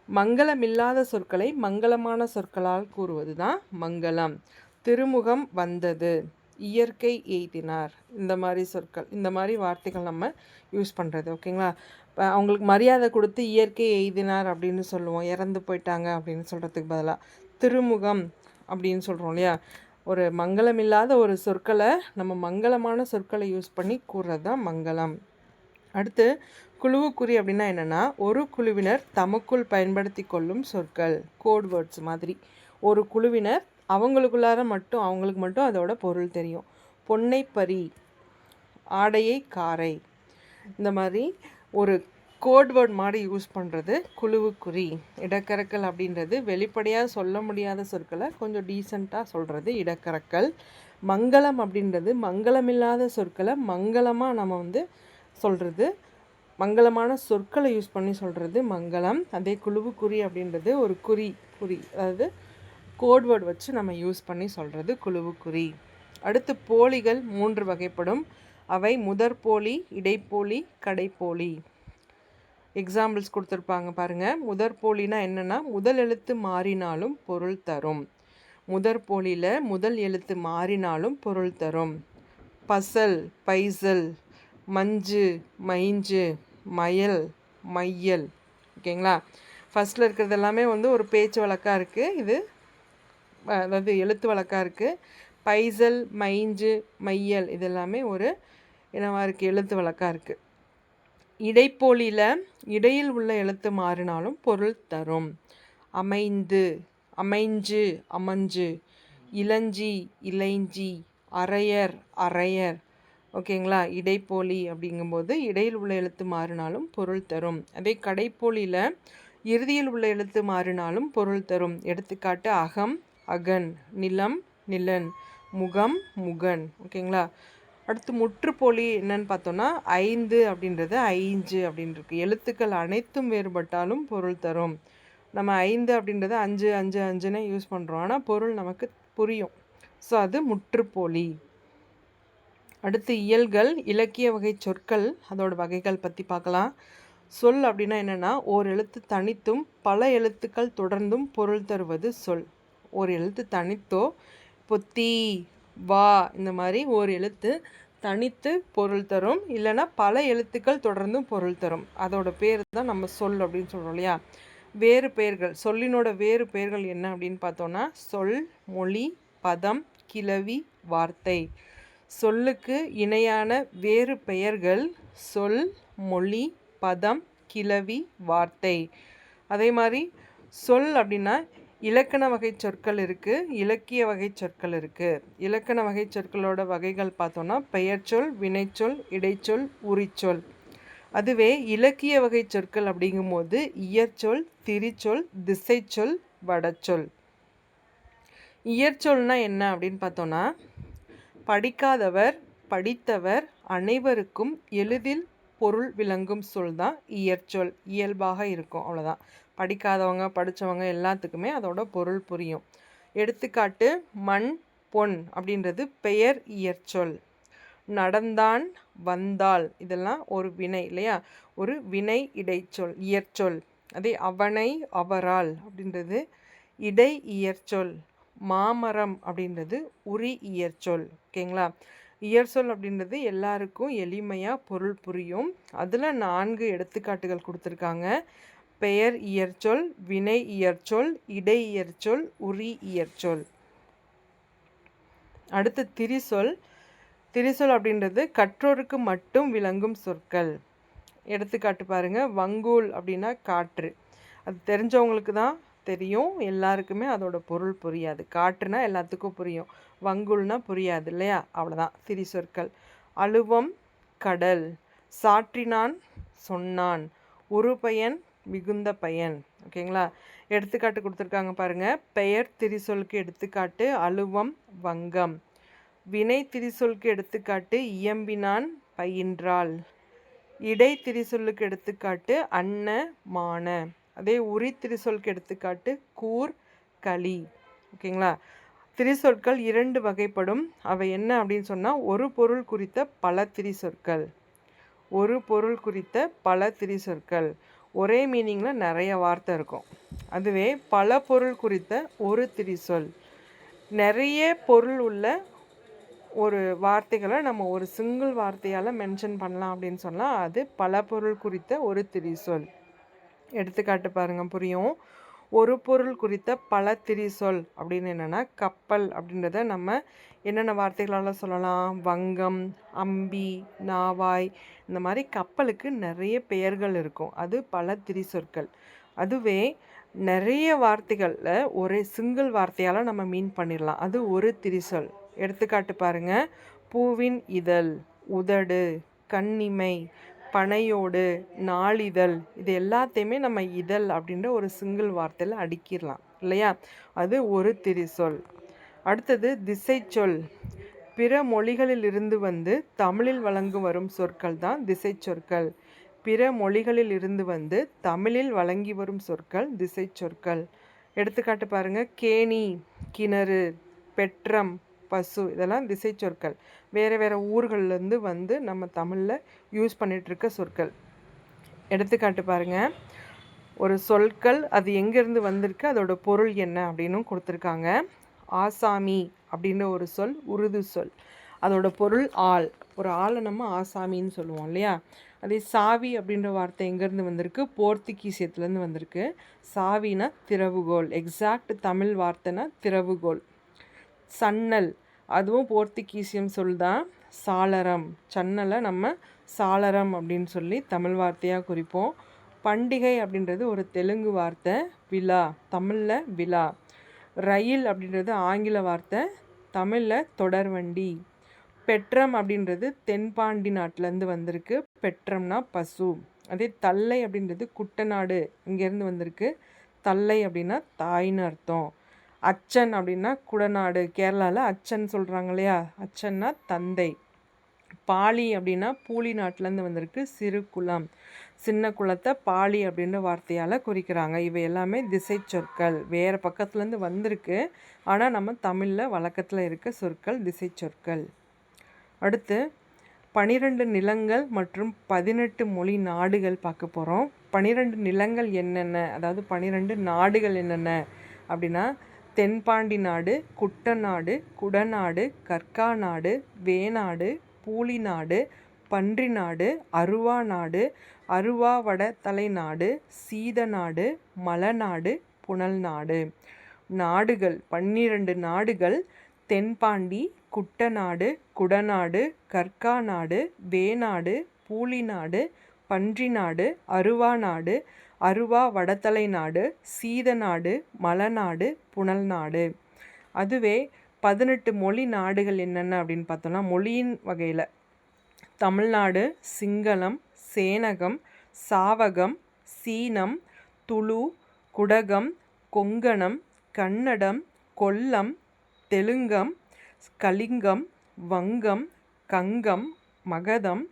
மங்களம் இல்லாத சொற்களை மங்களமான சொற்களால் கூறுவது தான் மங்களம். திருமுகம் வந்தது, இயற்கை எய்தினார், இந்த மாதிரி சொற்கள், இந்த மாதிரி வார்த்தைகள் நம்ம யூஸ் பண்ணுறது. ஓகேங்களா? இப்போ அவங்களுக்கு மரியாதை கொடுத்து இயற்கை எய்தினார் அப்படின்னு சொல்லுவோம், இறந்து போயிட்டாங்க அப்படின்னு சொல்கிறதுக்கு பதிலாக திருமுகம் அப்படின்னு சொல்கிறோம் இல்லையா? ஒரு மங்களம் இல்லாத ஒரு சொற்களை நம்ம மங்களமான சொற்களை யூஸ் பண்ணி கூறுறது தான் மங்களம். அடுத்து குழுவுக்குறி அப்படின்னா என்னென்னா ஒரு குழுவினர் தமக்குள் பயன்படுத்தி கொள்ளும் சொற்கள், கோட் வேர்ட்ஸ் மாதிரி. ஒரு குழுவினர் அவங்களுக்கு மட்டும் அதோட பொருள் தெரியும். பொன்னை பறி, ஆடையை காரை, இந்த மாதிரி ஒரு கோட் வேர்ட் மாதிரி யூஸ் பண்ணுறது குழுவுக்குறி. இடக்கரக்கல் அப்படின்றது வெளிப்படையாக சொல்ல முடியாத சொற்களை கொஞ்சம் டீசெண்டாக சொல்கிறது இடக்கரக்கல். மங்களம் அப்படின்றது மங்களமில்லாத சொற்களை மங்களமாக நம்ம சொல்கிறது, மங்களமான சொற்களை யூஸ் பண்ணி சொல்கிறது மங்களம். அதே குழுவுக்குறி அப்படின்றது ஒரு குறி, அதாவது கோட்வேர்டு வச்சு நம்ம யூஸ் பண்ணி சொல்கிறது குழுவுக்குறி. அடுத்து போலிகள் 3 வகைப்படும். அவை முதற்போலி, இடைப்போலி, கடைப்போலி. எக்ஸாம்பிள்ஸ் கொடுத்துருப்பாங்க பாருங்கள். முதற்போலினா என்னென்னா முதல் எழுத்து மாறினாலும் பொருள் தரும். முதற்போலியில் முதல் எழுத்து மாறினாலும் பொருள் தரும். பசல், பைசல், மஞ்சு, மைஞ்சு, மயல், மையல். ஓகேங்களா? ஃபஸ்ட்டில் இருக்கிறது எல்லாமே ஒரு பேச்சு வழக்காக இருக்குது, இது அதாவது எழுத்து வழக்காக இருக்குது. பைசல், மைஞ்சு, மையல் இது எல்லாமே என்னவா இருக்குது? எழுத்து வழக்காக இருக்குது. இடைப்போலியில் இடையில் உள்ள எழுத்து மாறினாலும் பொருள் தரும். அமைந்து, அமைஞ்சு, அமைஞ்சு, இளஞ்சி, இளைஞ்சி, அரையர், அரையர். ஓகேங்களா? இடைப்போலி அப்படிங்கும்போது இடையில் உள்ள எழுத்து மாறினாலும் பொருள் தரும். அதே கடைப்போலியில் இறுதியில் உள்ள எழுத்து மாறினாலும் பொருள் தரும். எடுத்துக்காட்டு அகம், அகன், நிலம், நிலன், முகம், முகன். ஓகேங்களா? அடுத்து முற்றுப்போலி என்னன்னு பார்த்தோன்னா 5 அப்படின்றது 5 அப்படின்ருக்கு. எழுத்துக்கள் அனைத்தும் வேறுபட்டாலும் பொருள் தரும். நம்ம 5 அப்படின்றத 5 5 5ன்னு யூஸ் பண்ணுறோம், ஆனால் பொருள் நமக்கு புரியும். ஸோ அது முற்றுப்போலி. அடுத்து இயல்கள், இலக்கிய வகை சொற்கள், அதோட வகைகள் பற்றி பார்க்கலாம். சொல் அப்படின்னா என்னென்னா ஓர் எழுத்து தனித்தும் பல எழுத்துக்கள் தொடர்ந்தும் பொருள் தருவது சொல். ஒரு எழுத்து தனித்தோ, இப்போ தீ, வா, இந்த மாதிரி ஒரு எழுத்து தனித்து பொருள் தரும், இல்லைன்னா பல எழுத்துக்கள் தொடர்ந்தும் பொருள் தரும். அதோட பேர் தான் நம்ம சொல் அப்படின்னு சொல்கிறோம் இல்லையா. வேறு பெயர்கள், சொல்லினோட வேறு பெயர்கள் என்ன அப்படின்னு பார்த்தோன்னா சொல், மொழி, பதம், கிளவி, வார்த்தை. சொல்லுக்கு இணையான வேறு பெயர்கள் சொல், மொழி, பதம், கிளவி, வார்த்தை. அதே மாதிரி சொல் அப்படின்னா இலக்கண வகை சொற்கள் இருக்குது, இலக்கிய வகை சொற்கள் இருக்குது. இலக்கண வகை சொற்களோட வகைகள் பார்த்தோன்னா பெயர்ச்சொல், வினைச்சொல், இடைச்சொல், உரிச்சொல். அதுவே இலக்கிய வகை சொற்கள் அப்படிங்கும்போது இயற்சொல், திரிச்சொல், திசைச்சொல், வடச்சொல். இயற்சொல்னா என்ன அப்படின்னு பார்த்தோன்னா படிக்காதவர், படித்தவர் அனைவருக்கும் எளிதில் பொருள் விளங்கும் சொல் தான் இயற்சொல். இயல்பாக இருக்கும், அவ்வளோதான். படிக்காதவங்க, படித்தவங்க எல்லாத்துக்குமே அதோட பொருள் புரியும். எடுத்துக்காட்டு மண், பொன் அப்படின்றது பெயர் இயற்சொல். நடந்தான், வந்தாள் இதெல்லாம் ஒரு வினை இல்லையா, ஒரு வினை இடைச்சொல் இயற்சொல். அதே அவனை, அவரால் அப்படின்றது இடை இயற்சொல். மாமரம் அப்படின்றது உரி இயற்சொல். ஓகேங்களா. இயற்சொல் அப்படின்றது எல்லாருக்கும் எளிமையாக பொருள் புரியும். அதில் 4 எடுத்துக்காட்டுகள் கொடுத்துருக்காங்க. பெயர் இயற்சொல், வினை இயற்சொல், இடை இயற்சொல், உரி இயற்சொல். அடுத்து திரிசொல். திரிசொல் அப்படின்றது கற்றோருக்கு மட்டும் விளங்கும் சொற்கள். எடுத்துக்காட்டு பாருங்க, வங்கூல் அப்படின்னா காற்று. அது தெரிஞ்சவங்களுக்கு தான் தெரியும், எல்லாருக்குமே அதோட பொருள் புரியாது. காற்றுனா எல்லாத்துக்கும் புரியும், வங்கூல்னா புரியாது இல்லையா, அவ்வளோதான் திரிசொற்கள். அழுவம் கடல், சாற்றினான் சொன்னான், உருபயன் மிகுந்த பயன். ஓகேங்களா. எடுத்துக்காட்டு கொடுத்துருக்காங்க பாருங்கள். பெயர் திரிசொலுக்கு எடுத்துக்காட்டு அழுவம், வங்கம். வினை திரிசொலுக்கு எடுத்துக்காட்டு இயம்பினான், பயின்றாள். இடை திரிசொல்லுக்கு எடுத்துக்காட்டு அன்ன, மான. அதே உரி திரிசொலுக்கு எடுத்துக்காட்டு கூர், களி. ஓகேங்களா. திரிசொற்கள் 2 வகைப்படும். அவை என்ன அப்படின்னு சொன்னால் ஒரு பொருள் குறித்த பல திரிசொற்கள். ஒரு பொருள் குறித்த பல திரிசொற்கள். ஒரே மீனிங்கில் நிறைய வார்த்தை இருக்கும். அதுவே பல பொருள் குறித்த ஒரு திரிசொல். நிறைய பொருள் உள்ள ஒரு வார்த்தைகளை நம்ம ஒரு சிங்கிள் வார்த்தையால் மென்ஷன் பண்ணலாம் அப்படின்னு சொன்னால் அது பல பொருள் குறித்த ஒரு திரிசொல். எடுத்துக்காட்டு பாருங்கள், புரியும். ஒரு பொருள் குறித்த பல திரிசொல் அப்படின்னு என்னென்னா கப்பல் அப்படின்றத நம்ம என்னென்ன வார்த்தைகளால் சொல்லலாம், வங்கம், அம்பி, நாவாய். இந்த மாதிரி கப்பலுக்கு நிறைய பெயர்கள் இருக்கும், அது பல திரிசொற்கள். அதுவே நிறைய வார்த்தைகளில் ஒரே சிங்கிள் வார்த்தையால் நம்ம மீன் பண்ணிடலாம், அது ஒரு திரிசொல். எடுத்துக்காட்டு பாருங்கள், பூவின் இதழ், உதடு, கண்ணிமை, பனையோடு, நாளிதழ். இது எல்லாத்தையுமே நம்ம இதழ் அப்படின்ற ஒரு சிங்கிள் வார்த்தையில் அடுக்கிடலாம் இல்லையா, அது ஒரு திரிசொல். அடுத்தது திசைச்சொல். பிற மொழிகளிலிருந்து வந்து தமிழில் வழங்கு வரும் சொற்கள் தான் திசைச்சொற்கள். பிற மொழிகளில் இருந்து வந்து தமிழில் வழங்கி வரும் சொற்கள் திசைச்சொற்கள். எடுத்துக்காட்டு பாருங்கள், கேணி, கிணறு, பெற்றம், பசு. இதெல்லாம் திசைச்சொற்கள். வேறு வேறு ஊர்கள்லேருந்து வந்து நம்ம தமிழில் யூஸ் பண்ணிகிட்ருக்க சொற்கள். எடுத்துக்காட்டு பாருங்கள், ஒரு சொற்கள் அது எங்கேருந்து வந்திருக்கு, அதோட பொருள் என்ன அப்படின்னு கொடுத்துருக்காங்க. ஆசாமி அப்படின்ற ஒரு சொல் உருது சொல். அதோட பொருள் ஆள். ஒரு ஆளை நம்ம ஆசாமின்னு சொல்லுவோம் இல்லையா. அதே சாவி அப்படின்ற வார்த்தை எங்கேருந்து வந்திருக்கு, போர்த்துகீசியத்துலேருந்து வந்திருக்கு. சாவினா திறவுகோல், எக்ஸாக்ட் தமிழ் வார்த்தைனா திறவுகோல். சன்னல், அதுவும் போர்த்துகீசியம் சொல் தான், சாளரம். சன்னலை நம்ம சாளரம் அப்படின்னு சொல்லி தமிழ் வார்த்தையாக குறிப்போம். பண்டிகை அப்படின்றது ஒரு தெலுங்கு வார்த்தை, விழா, தமிழில் விழா. ரயில் அப்படின்றது ஆங்கில வார்த்தை, தமிழில் தொடர்வண்டி. பெற்றம் அப்படின்றது தென்பாண்டி நாட்டிலேருந்து வந்திருக்கு, பெற்றம்னா பசு. அதே தல்லை அப்படின்றது குட்டநாடு, இங்கேருந்து வந்திருக்கு, தல்லை அப்படின்னா தாயின்னு அர்த்தம். அச்சன் அப்படின்னா குடநாடு, கேரளாவில் அச்சன் சொல்கிறாங்க இல்லையா, அச்சன்னா தந்தை. பாலி அப்படின்னா பூலி நாட்டிலேருந்து வந்திருக்கு, சிறு குளம். சின்ன குளத்தை பாலி அப்படின்ற வார்த்தையால் குறிக்கிறாங்க. இவை எல்லாமே திசை சொற்கள், வேறு பக்கத்துலேருந்து வந்திருக்கு, ஆனால் நம்ம தமிழில் வழக்கத்தில் இருக்க சொற்கள் திசை சொற்கள். அடுத்து 12 நிலங்கள் மற்றும் 18 மொழி நாடுகள் பார்க்க போகிறோம். 12 நிலங்கள் என்னென்ன, அதாவது 12 நாடுகள் என்னென்ன அப்படின்னா தென்பாண்டி நாடு, குட்டநாடு, குடநாடு, கற்காநாடு, வேநாடு, பூலி நாடு, பன்றி நாடு, அருவா நாடு, அருவா வட தலை நாடு, சீத நாடு, மலநாடு, புனல் நாடு. நாடுகள் 12 நாடுகள்: தென்பாண்டி, குட்டநாடு, குடநாடு, கற்கா நாடு, வேநாடு, பூலி நாடு, பன்றி நாடு, அருவா நாடு, அருவா வடதலை நாடு, சீத நாடு, மலநாடு, புனல் நாடு. அதுவே 18 மொழி நாடுகள் என்னென்ன அப்படின்னு பார்த்தோம்னா, மொழியின் வகையில் தமிழ்நாடு, சிங்களம், சேனகம், சாவகம், சீனம், துளு, குடகம், கொங்கணம், கன்னடம், கொல்லம், தெலுங்கம், கலிங்கம், வங்கம், கங்கம், மகதம்,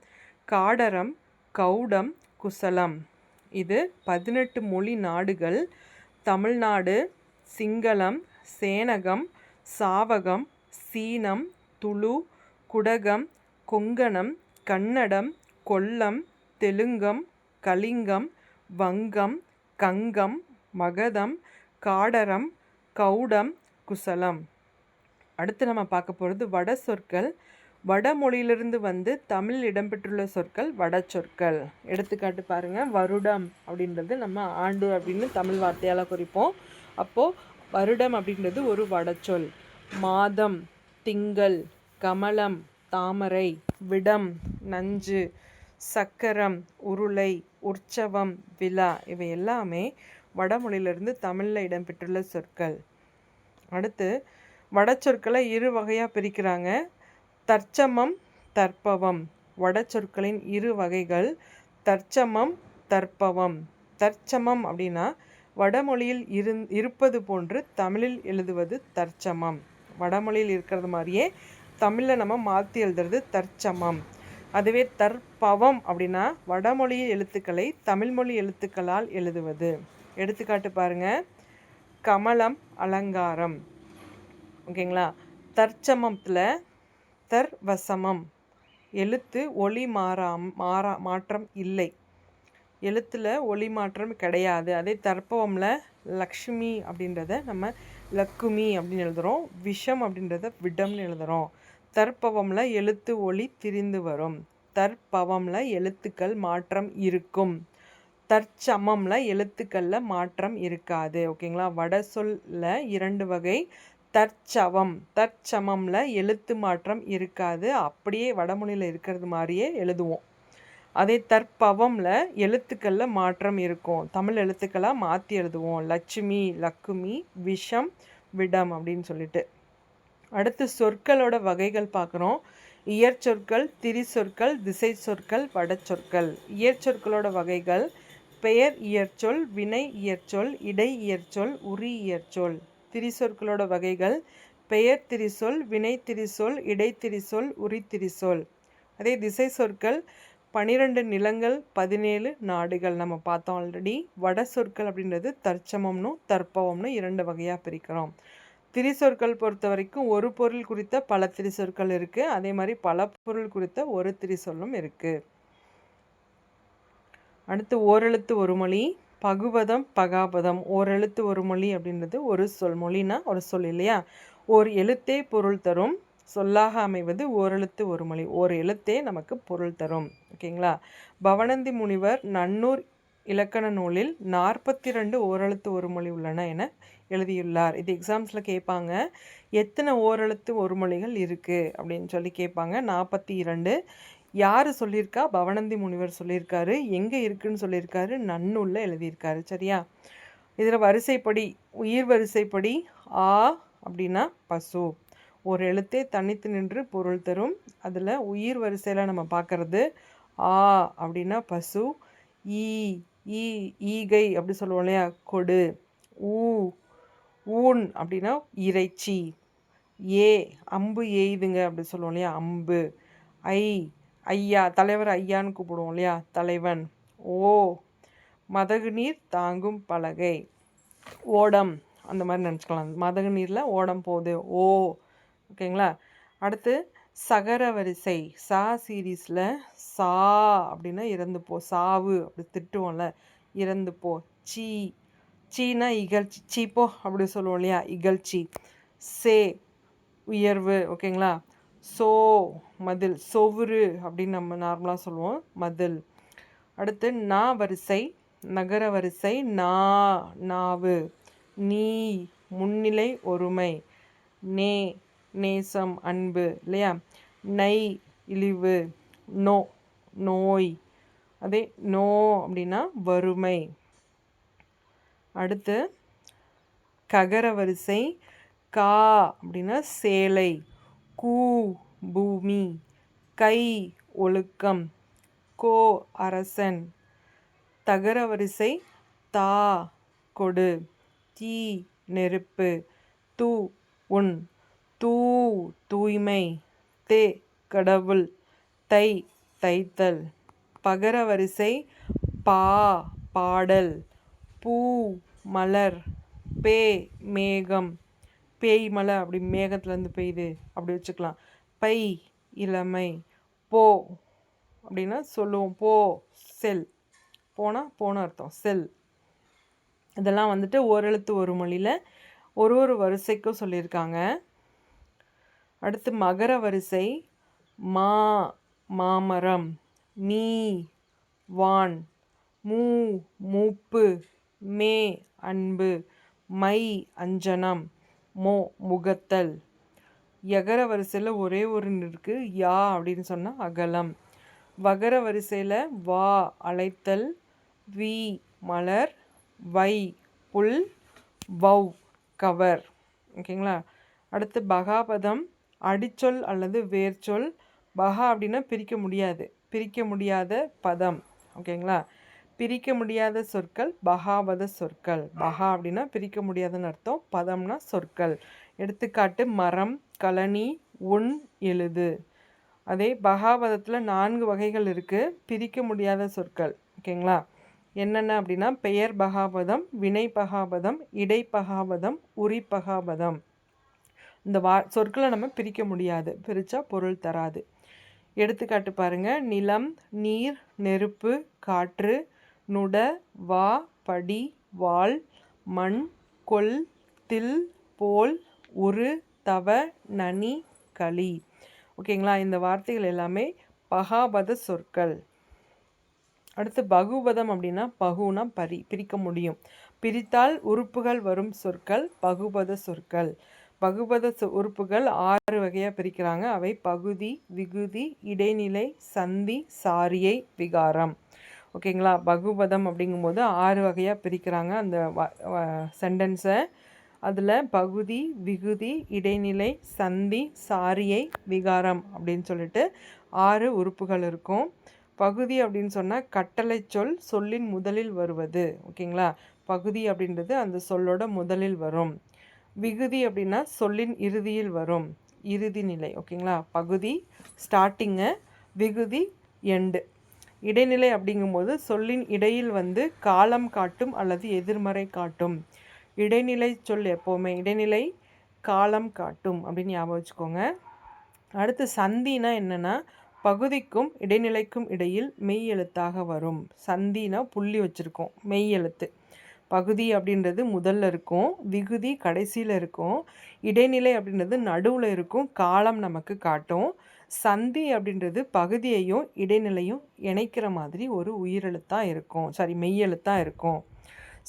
காடரம், கௌடம், குசலம். இது 18 மொழி நாடுகள். தமிழ்நாடு, சிங்களம், சேனகம், சாவகம், சீனம், துளு, குடகம், கொங்கணம், கன்னடம், கொல்லம், தெலுங்கம், கலிங்கம், வங்கம், கங்கம், மகதம், காடரம், கௌடம், குசலம். அடுத்து நம்ம பார்க்க போகிறது வட சொற்கள். வடமொழியிலிருந்து வந்து தமிழ் இடம்பெற்றுள்ள சொற்கள் வட சொற்கள். எடுத்துக்காட்டு பாருங்கள். வருடம் அப்படின்றது நம்ம ஆண்டு அப்படின்னு தமிழ் வார்த்தையால் குறிப்போம். அப்போது வருடம் அப்படின்றது ஒரு வடச்சொல். மாதம், திங்கள், கமலம், தாமரை, விடம், நஞ்சு, சக்கரம், உருளை, உற்சவம், விழா இவை எல்லாமே வடமொழியிலிருந்து தமிழில் இடம்பெற்றுள்ள சொற்கள். அடுத்து வடச்சொற்களை 2 வகையாக பிரிக்கிறாங்க. தற்சமம், தற்பவம். வடச்சொற்களின் 2 வகைகள் தற்சமம், தற்பவம். தற்சமம் அப்படின்னா வடமொழியில் இருப்பது போன்று தமிழில் எழுதுவது தற்சமம். வடமொழியில் இருக்கிறது மாதிரியே தமிழில் நம்ம மாற்றி எழுதுறது தற்சமம். அதுவே தற்பவம் அப்படின்னா வடமொழி எழுத்துக்களை தமிழ்மொழி எழுத்துக்களால் எழுதுவது. எடுத்துக்காட்டு பாருங்கள். கமலம், அலங்காரம். ஓகேங்களா. தற்சமத்தில் தர்வசமம். எழுத்து ஒளி மாற்றம் இல்லை. எழுத்தில் ஒளி மாற்றம் கிடையாது. அதே தற்பவமில் லக்ஷ்மி அப்படின்றத நம்ம லக்குமி அப்படின்னு எழுதுகிறோம். விஷம் அப்படின்றத விடம்னு எழுதுகிறோம். தற்பவமில் எழுத்து ஒளி திரிந்து வரும். தற்பவமில் எழுத்துக்கள் மாற்றம் இருக்கும். தற்சமமில் எழுத்துக்களில் மாற்றம் இருக்காது. ஓகேங்களா. வட சொல்ல 2 வகை. தற்சவம், தற்சமமில் எழுத்து மாற்றம் இருக்காது. அப்படியே வடமொழியில் இருக்கிறது மாதிரியே எழுதுவோம். அதே தற்பவமில் எழுத்துக்களில் மாற்றம் இருக்கும். தமிழ் எழுத்துக்களாக மாற்றி எழுதுவோம். லட்சுமி, லக்குமி, விஷம், விடம் அப்படின்னு சொல்லிட்டு. அடுத்து சொற்களோட வகைகள் பார்க்குறோம். இயற்சொற்கள், திரிசொற்கள், திசை சொற்கள், வடச்சொற்கள். இயற்சொற்களோட வகைகள் பெயர் இயற்சொல், வினை இயற்சொல், இடை இயற்சொல், உரி இயற்சொல். திரிசொற்களோட வகைகள் பெயர் திரிசொல், வினை திரிசொல், இடை திரிசொல், உரி திரிசொல். அதே திசை சொற்கள் 12 நிலங்கள், 17 நாடுகள் நம்ம பார்த்தோம் ஆல்ரெடி. வட சொற்கள் அப்படின்றது தற்சமம்னு தற்பவம்னு 2 வகையாக பிரிக்கிறோம். திரிசொற்கள் பொறுத்த வரைக்கும் ஒரு பொருள் குறித்த பல திரிசொற்கள் இருக்குது. அதே மாதிரி பல பொருள் குறித்த ஒரு திரிசொல்லும் இருக்குது. அடுத்து ஓரெழுத்து ஒரு மொழி, பகுபதம், பகாபதம். ஓரெழுத்து ஒரு மொழி அப்படின்றது ஒரு சொல். மொழினா ஒரு சொல் இல்லையா. ஒரு எழுத்தே பொருள் தரும். சொல்லாக அமைவது ஓரெழுத்து ஒரு மொழி. ஒரு எழுத்தே நமக்கு பொருள் தரும். ஓகேங்களா. பவணந்தி முனிவர் நன்னூர் இலக்கண நூலில் 42 ஓரெழுத்து ஒரு மொழி உள்ளன என எழுதியுள்ளார். இது எக்ஸாம்ஸில் கேட்பாங்க. எத்தனை ஓரெழுத்து ஒரு மொழிகள் இருக்குது அப்படின்னு சொல்லி கேட்பாங்க. 42. யார் சொல்லியிருக்கா? பவணந்தி முனிவர் சொல்லியிருக்காரு. எங்கே இருக்குன்னு சொல்லியிருக்காரு? நன்னூலில் எழுதியிருக்காரு. சரியா. இதில் வரிசைப்படி, உயிர் வரிசைப்படி ஆ அப்படின்னா பசு. ஒரு எழுத்தே தனித்து நின்று பொருள் தரும். அதில் உயிர் வரிசையில் நம்ம பார்க்குறது ஆ அப்படின்னா பசு. ஈ ஈகை அப்படி சொல்லுவோம் இல்லையா, கொடு. ஊன் அப்படின்னா இறைச்சி. ஏ அம்பு எய்துங்க அப்படி சொல்லுவோம் இல்லையா, அம்பு. ஐயா, தலைவர் ஐயான்னு கூப்பிடுவோம் இல்லையா, தலைவன். ஓ மதகு நீர் தாங்கும் பலகை. ஓடம் அந்த மாதிரி நினச்சிக்கலாம். மதகு நீரில் ஓடம் போகுது. ஓ. ஓகேங்களா. அடுத்து சகர வரிசை. சா சீரீஸில் சா அப்படின்னா இறந்து போ. சாவு அப்படி திட்டுவோம்ல, இறந்து போ. சீனா இகழ்ச்சி. சீப்போ அப்படி சொல்லுவோம் இல்லையா, இகழ்ச்சி. சே உயர்வு. ஓகேங்களா. சோ மதில், சொவுரு அப்படின்னு நம்ம நார்மலாக சொல்லுவோம், மதில். அடுத்து நா வரிசை, நகர வரிசை, நாவு. நீ முன்னிலை ஒருமை, நேசம் அன்பு இல்லையா. நை இழிவு, நோய். அதே நோ அப்படின்னா வறுமை. அடுத்து ககர வரிசை, கா அப்படின்னா சேலை, பூமி, கை ஒழுக்கம், கோ அரசன். தகர வரிசை, தா கொடு, தீ நெருப்பு, உன், தூய்மை, கடவுள், தைத்தல். பகர வரிசை, பாடல், பூ மலர், மேகம், பேய் மலை அப்படி மேகத்துலேருந்து பெய்யுது அப்படி வச்சுக்கலாம். பை இளமை, போ அப்படின்னா சொல்லுவோம், செல், போன அர்த்தம், செல். இதெல்லாம் வந்துட்டு ஓரெழுத்து ஒரு மொழியில் ஒரு வரிசைக்கும் சொல்லியிருக்காங்க. அடுத்து மகர வரிசை, மாமரம், வான், மூப்பு, அன்பு, மை அஞ்சனம், முகத்தல். யகர வரிசையில் ஒரே ஒரு இருக்கு, யா அப்படின்னு சொன்னால் அகலம். வகர வரிசையில் வா அழைத்தல், we Malar, why pull, வௌ cover. ஓகேங்களா. அடுத்து பகாபதம், அடிச்சொல் அல்லது வேர்ச்சொல். பகா அப்படின்னா பிரிக்க முடியாத பதம். ஓகேங்களா. பிரிக்க முடியாத சொற்கள் பகாபத சொற்கள். பகா அப்படின்னா பிரிக்க முடியாதுன்னு அர்த்தம், பதம்னா சொற்கள். எடுத்துக்காட்டு மரம், கழனி, எழுது. அதே பகாபதத்தில் 4 வகைகள் இருக்குது பிரிக்க முடியாத சொற்கள். ஓகேங்களா. என்னென்ன அப்படின்னா பெயர் பகாபதம், வினை பகாபதம், இடை பகாபதம், உரி பகாபதம். இந்த சொற்களை நம்ம பிரிக்க முடியாது, பிரித்தா பொருள் தராது. எடுத்துக்காட்டு பாருங்க, நிலம், நீர், நெருப்பு, காற்று, நுட, வா, படி, வாள், மண், கொல், தில், போல், உரு, தவ, நனி, களி. ஓகேங்களா. இந்த வார்த்தைகள் எல்லாமே பகாபத சொற்கள். அடுத்து பகுபதம் அப்படின்னா பகுனா பிரிக்க முடியும், பிரித்தால் உறுப்புகள் வரும் சொற்கள் பகுபத சொற்கள். பகுபத உறுப்புகள் 6 வகையாக பிரிக்கிறாங்க. அவை பகுதி, விகுதி, இடைநிலை, சந்தி, சாரியை, விகாரம். ஓகேங்களா. பகுபதம் அப்படிங்கும்போது 6 வகையாக பிரிக்கிறாங்க அந்த சென்டென்ஸை. அதில் பகுதி, விகுதி, இடைநிலை, சந்தி, சாரியை, விகாரம் அப்படின்னு சொல்லிட்டு 6 உறுப்புகள் இருக்கும். பகுதி அப்படின்னு சொன்னால் கட்டளை சொல், சொல்லின் முதலில் வருவது. ஓகேங்களா. பகுதி அப்படின்றது அந்த சொல்லோட முதலில் வரும். விகுதி அப்படின்னா சொல்லின் இறுதியில் வரும், இறுதி நிலை. ஓகேங்களா. பகுதி ஸ்டார்டிங்கு, விகுதி எண்டு. இடைநிலை அப்படிங்கும்போது சொல்லின் இடையில் வந்து காலம் காட்டும் அல்லது எதிர்மறை காட்டும். இடைநிலை சொல் எப்போவுமே இடைநிலை காலம் காட்டும் அப்படின்னு ஞாபகம் வச்சுக்கோங்க. அடுத்து சந்தினா என்னென்னா பகுதிக்கும் இடைநிலைக்கும் இடையில் மெய் எழுத்தாக வரும். சந்தினா புள்ளி வச்சுருக்கோம், மெய் எழுத்து. பகுதி அப்படின்றது முதல்ல இருக்கும், விகுதி கடைசியில் இருக்கும், இடைநிலை அப்படின்றது நடுவில் இருக்கும், காலம் நமக்கு காட்டும். சந்தி அப்படின்றது பகுதியையும் இடைநிலையும் இணைக்கிற மாதிரி ஒரு உயிரெழுத்தாக இருக்கும், மெய்யெழுத்தாக இருக்கும்.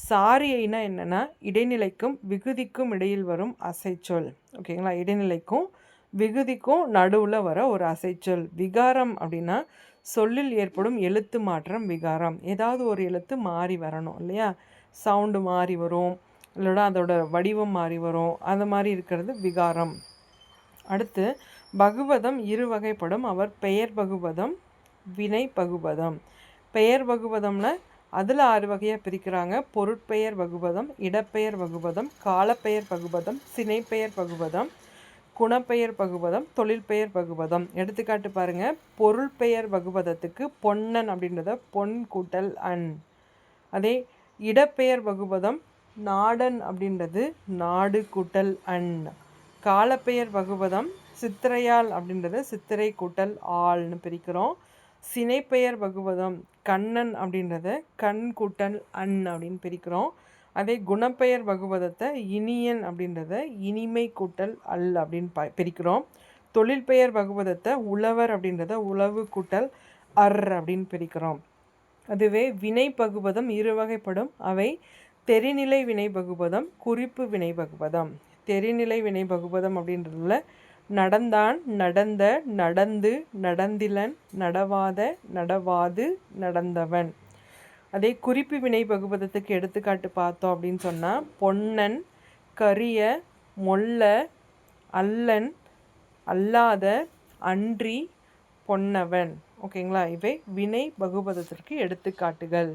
சாரியைனா என்னென்னா இடைநிலைக்கும் விகுதிக்கும் இடையில் வரும் அசைச்சொல். ஓகேங்களா. இடைநிலைக்கும் விகுதிக்கும் நடுவில் வர ஒரு அசைச்சொல். விகாரம் அப்படின்னா சொல்லில் ஏற்படும் எழுத்து மாற்றம் விகாரம். ஏதாவது ஒரு எழுத்து மாறி வரணும் இல்லையா, சவுண்டு மாறி வரும், இல்லைனா அதோட வடிவம் மாறி வரும், அந்த மாதிரி இருக்கிறது விகாரம். அடுத்து பகுபதம் 2 வகைப்படும். அவர் பெயர் பகுபதம், வினை பகுபதம். பெயர் பகுபதம்னா அதில் 6 வகையாக பிரிக்கிறாங்க. பொருட்பெயர் பகுபதம், இடப்பெயர் பகுபதம், காலப்பெயர் பகுபதம், சினைப்பெயர் பகுபதம், குணப்பெயர் பகுபதம், தொழில்பெயர் பகுபதம். எடுத்துக்காட்டு பாருங்கள். பொருள் பெயர் பகுபதத்துக்கு பொன்னன் அப்படின்றத பொன் கூட்டல் அன். அதே இடப்பெயர் பகுபதம் நாடன் அப்படின்றது நாடு கூட்டல் அன். காலப்பெயர் பகுபதம் சித்திரையால் அப்படின்றத சித்திரை கூட்டல் ஆள்னு பிரிக்கிறோம். சினைப்பெயர் பகுபதம் கண்ணன் அப்படின்றத கண் கூட்டல் அன் அப்படின்னு பிரிக்கிறோம். அதே குணப்பெயர் பகுபதத்தை இனியன் அப்படின்றத இனிமை கூட்டல் அல் அப்படின்னு பிரிக்கிறோம். தொழில் பெயர் பகுபதத்தை உழவர் அப்படின்றத உழவு கூட்டல் அர் அப்படின்னு பிரிக்கிறோம். அதுவே வினை பகுபதம் இரு வகைப்படும். அவை தெரிநிலை வினை பகுபதம், குறிப்பு வினை பகுபதம். தெரிநிலை வினை பகுபதம் அப்படின்றதுல நடந்தான், நடந்த, நடந்து, நடந்திலன், நடவாத, நடவாது, நடந்தவன். அதே குறிப்பு வினை பகுபதத்துக்கு எடுத்துக்காட்டு பார்த்தோம் அப்படின்னு சொன்னால் பொன்னன், கரிய, மொல்ல, அல்லன், அல்லாத, அன்றி, பொன்னவன். ஓகேங்களா? இவை வினை பகுபதத்திற்கு எடுத்துக்காட்டுகள்.